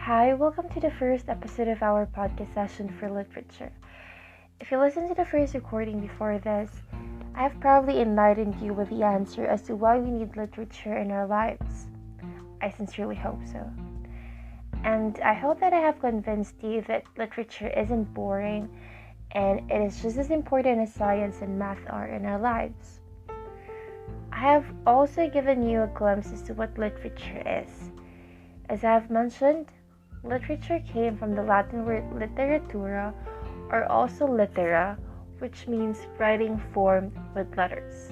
Hi, welcome to the first episode of our podcast session for literature. If you listened to the first recording before this, I have probably enlightened you with the answer as to why we need literature in our lives. I sincerely hope so. And I hope that I have convinced you that literature isn't boring and it is just as important as science and math are in our lives. I have also given you a glimpse as to what literature is. As I have mentioned, literature came from the Latin word literatura, or also littera, which means writing formed with letters.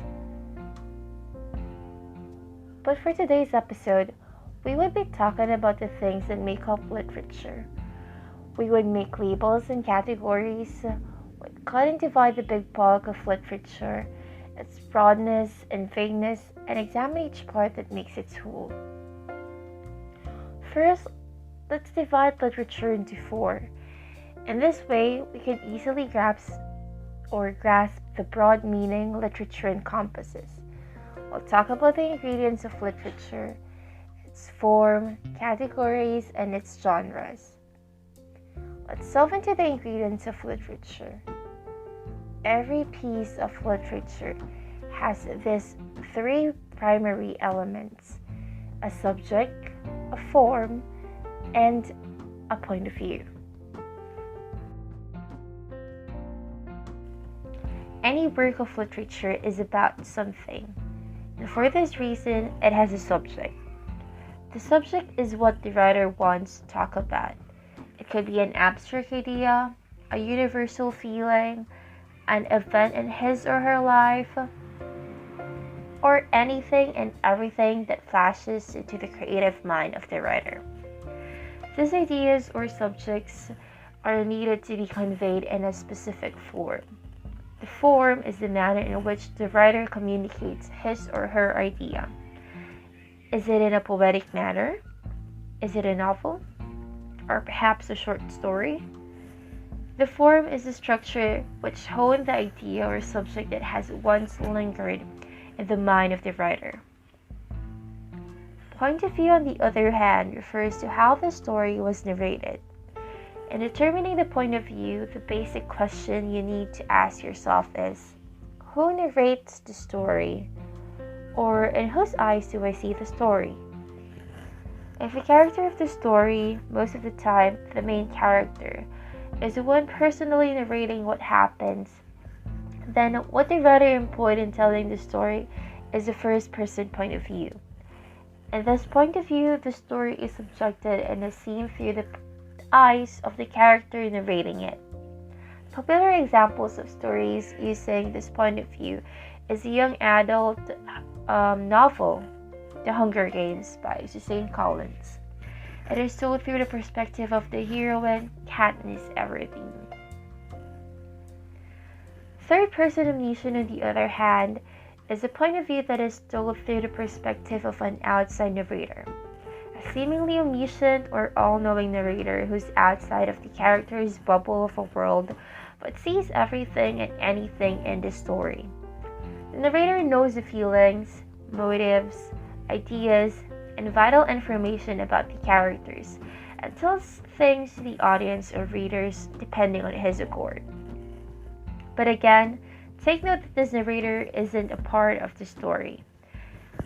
But for today's episode, we would be talking about the things that make up literature. We would make labels and categories, would cut and divide the big bulk of literature, its broadness and vagueness, and examine each part that makes it whole. First, let's divide literature into four. In this way, we can easily grasp the broad meaning literature encompasses. We'll talk about the ingredients of literature, its form, categories, and its genres. Let's delve into the ingredients of literature. Every piece of literature has these three primary elements: a subject, a form, and a point of view. Any work of literature is about something, and for this reason, it has a subject. The subject is what the writer wants to talk about. It could be an abstract idea, a universal feeling, an event in his or her life, or anything and everything that flashes into the creative mind of the writer. These ideas or subjects are needed to be conveyed in a specific form. The form is the manner in which the writer communicates his or her idea. Is it in a poetic manner? Is it a novel? Or perhaps a short story? The form is the structure which honed the idea or subject that has once lingered in the mind of the writer. Point of view, on the other hand, refers to how the story was narrated. In determining the point of view, the basic question you need to ask yourself is, who narrates the story? Or in whose eyes do I see the story? If the character of the story, most of the time the main character, is the one personally narrating what happens, then what the writer employed in telling the story is the first person point of view. In this point of view, the story is subjected and is seen through the eyes of the character narrating it. Popular examples of stories using this point of view is the young adult novel, The Hunger Games by Suzanne Collins. It is told through the perspective of the heroine, Katniss Everdeen. Third-person omniscient, on the other hand, is a point of view that is told through the perspective of an outside narrator. A seemingly omniscient or all-knowing narrator who's outside of the character's bubble of a world but sees everything and anything in the story. The narrator knows the feelings, motives, ideas, and vital information about the characters and tells things to the audience or readers depending on his accord. But again, take note that this narrator isn't a part of the story.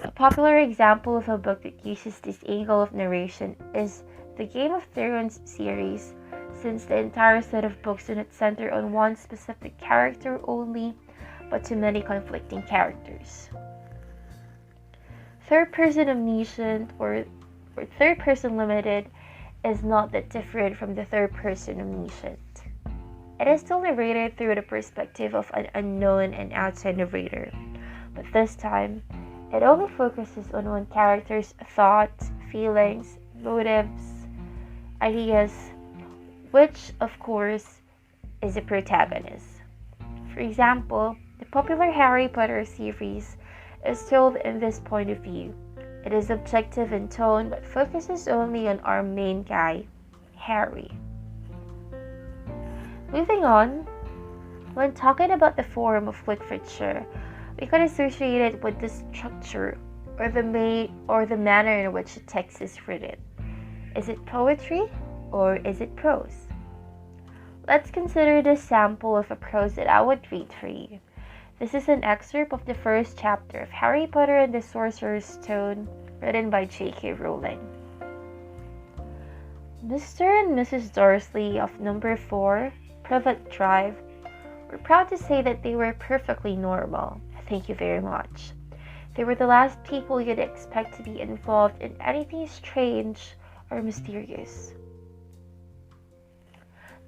A popular example of a book that uses this angle of narration is the Game of Thrones series, since the entire set of books do not center on one specific character only, but to many conflicting characters. Third-person omniscient or third-person limited is not that different from the third-person omniscient. It is still narrated through the perspective of an unknown and outside narrator, but this time, it only focuses on one character's thoughts, feelings, motives, ideas, which, of course, is the protagonist. For example, the popular Harry Potter series is told in this point of view. It is objective in tone but focuses only on our main guy, Harry. Moving on, when talking about the form of literature, we can associate it with the structure or the manner in which a text is written. Is it poetry, or is it prose? Let's consider this sample of a prose that I would read for you. This is an excerpt of the first chapter of Harry Potter and the Sorcerer's Stone, written by J.K. Rowling. Mr. and Mrs. Dursley of number 4, Privet Drive, were proud to say that they were perfectly normal. Thank you very much. They were the last people you'd expect to be involved in anything strange or mysterious.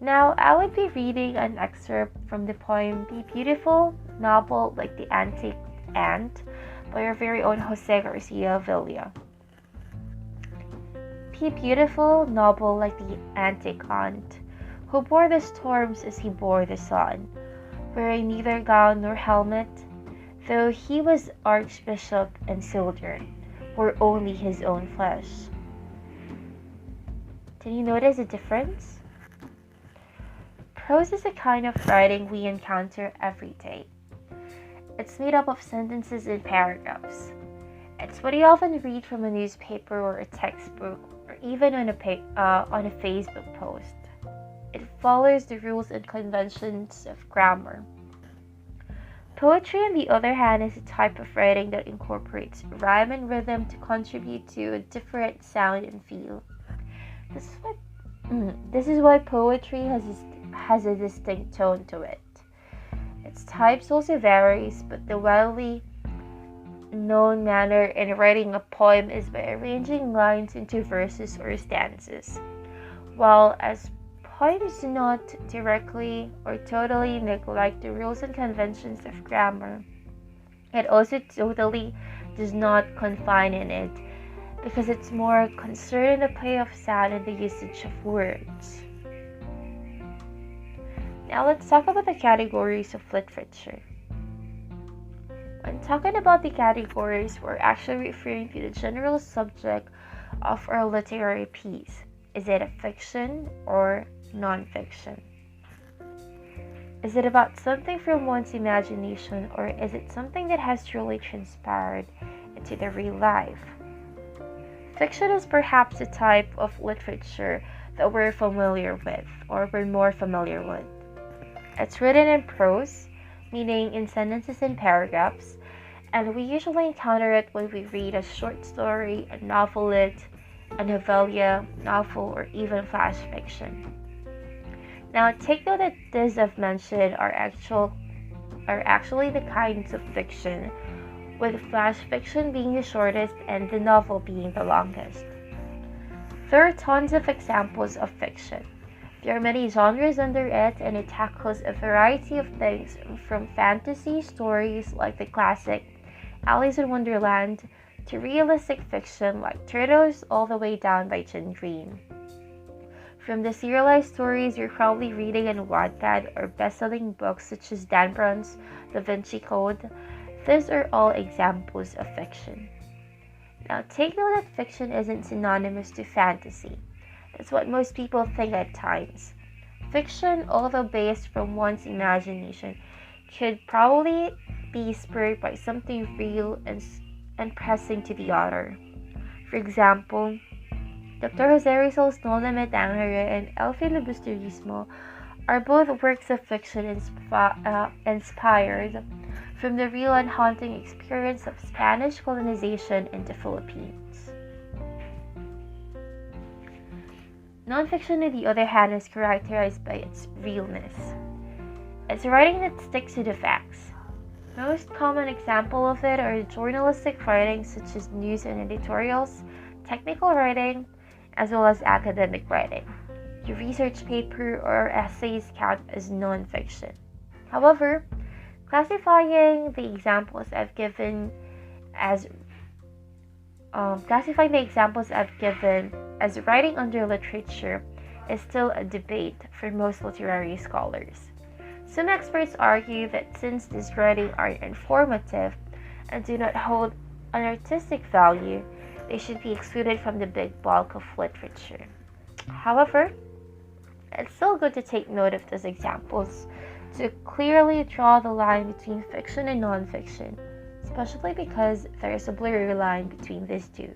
Now, I would be reading an excerpt from the poem Be Beautiful, Novel Like the Antique Ant by our very own Jose Garcia Villa. Be beautiful, noble like the antique ant, who bore the storms as he bore the sun, wearing neither gown nor helmet, though he was archbishop and soldier, wore only his own flesh. Did you notice a difference? Prose is a kind of writing we encounter every day. It's made up of sentences and paragraphs. It's what you often read from a newspaper or a textbook, or even on a Facebook post. It follows the rules and conventions of grammar. Poetry, on the other hand, is a type of writing that incorporates rhyme and rhythm to contribute to a different sound and feel. This is why poetry has a distinct tone to it. Its types also varies, but the widely known manner in writing a poem is by arranging lines into verses or stanzas. While as poems do not directly or totally neglect the rules and conventions of grammar, it also totally does not confine in it, because it's more concerned in the play of sound and the usage of words. Now let's talk about the categories of literature. When talking about the categories, we're actually referring to the general subject of our literary piece. Is it a fiction or non-fiction? Is it about something from one's imagination, or is it something that has truly transpired into the real life? Fiction is perhaps a type of literature that we're familiar with, or we're more familiar with. It's written in prose, meaning in sentences and paragraphs, and we usually encounter it when we read a short story, a novelette, a novella, novel, or even flash fiction. Now, take note that these I've mentioned are actually the kinds of fiction, with flash fiction being the shortest and the novel being the longest. There are tons of examples of fiction. There are many genres under it, and it tackles a variety of things from fantasy stories like the classic Alice in Wonderland to realistic fiction like Turtles all the way down by Jen Green. From the serialized stories you're probably reading in Wattpad or best-selling books such as Dan Brown's Da Vinci Code, these are all examples of fiction. Now take note that fiction isn't synonymous to fantasy. That's what most people think at times. Fiction, although based from one's imagination, could probably be spurred by something real and pressing to the author. For example, Dr. Jose Rizal's No Limit Angere and El Filibusterismo are both works of fiction inspired from the real and haunting experience of Spanish colonization in the Philippines. Nonfiction, on the other hand, is characterized by its realness. It's writing that sticks to the facts. Most common example of it are journalistic writing such as news and editorials, technical writing, as well as academic writing. Your research paper or essays count as nonfiction. However, classifying the examples I've given as writing under literature is still a debate for most literary scholars. Some experts argue that since these writings are informative and do not hold an artistic value, they should be excluded from the big bulk of literature. However, it's still good to take note of those examples to clearly draw the line between fiction and nonfiction, especially because there is a blurry line between these two.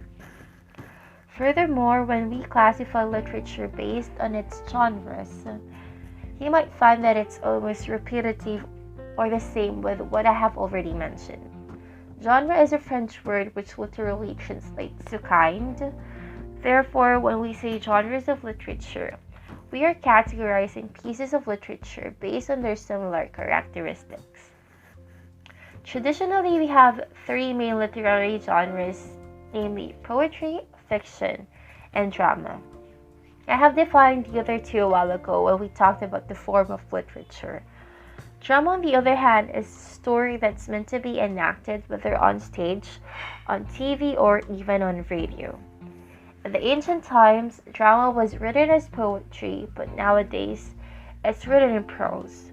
Furthermore, when we classify literature based on its genres, you might find that it's almost repetitive or the same with what I have already mentioned. Genre is a French word which literally translates to kind. Therefore, when we say genres of literature, we are categorizing pieces of literature based on their similar characteristics. Traditionally, we have three main literary genres, namely poetry, fiction, and drama. I have defined the other two a while ago when we talked about the form of literature. Drama, on the other hand, is a story that's meant to be enacted whether on stage, on TV, or even on radio. In the ancient times, drama was written as poetry, but nowadays it's written in prose.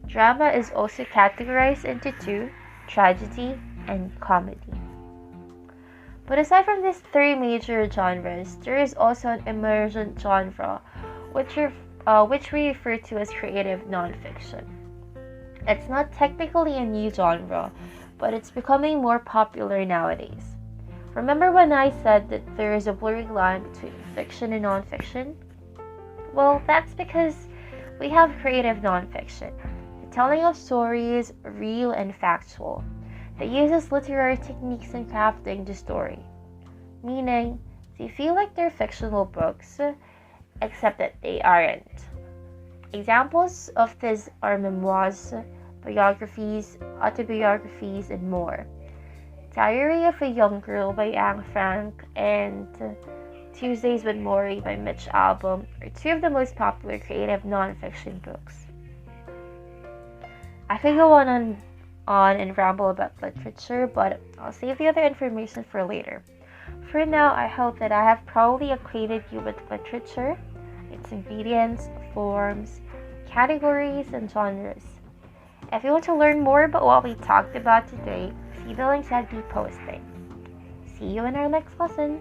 Drama is also categorized into two, tragedy and comedy. But aside from these three major genres, there is also an emergent genre, which we refer to as creative nonfiction. It's not technically a new genre, but it's becoming more popular nowadays. Remember when I said that there is a blurry line between fiction and nonfiction? Well, that's because we have creative nonfiction, the telling of stories, real and factual, that uses literary techniques in crafting the story. Meaning, they feel like they're fictional books, except that they aren't. Examples of this are memoirs, biographies, autobiographies, and more. Diary of a Young Girl by Anne Frank and Tuesdays with Morrie by Mitch Albom are two of the most popular creative nonfiction books. I could go on and ramble about literature, but I'll save the other information for later. For now, I hope that I have probably acquainted you with literature, its ingredients, forms, categories, and genres. If you want to learn more about what we talked about today, see the links I'll be posting. See you in our next lesson.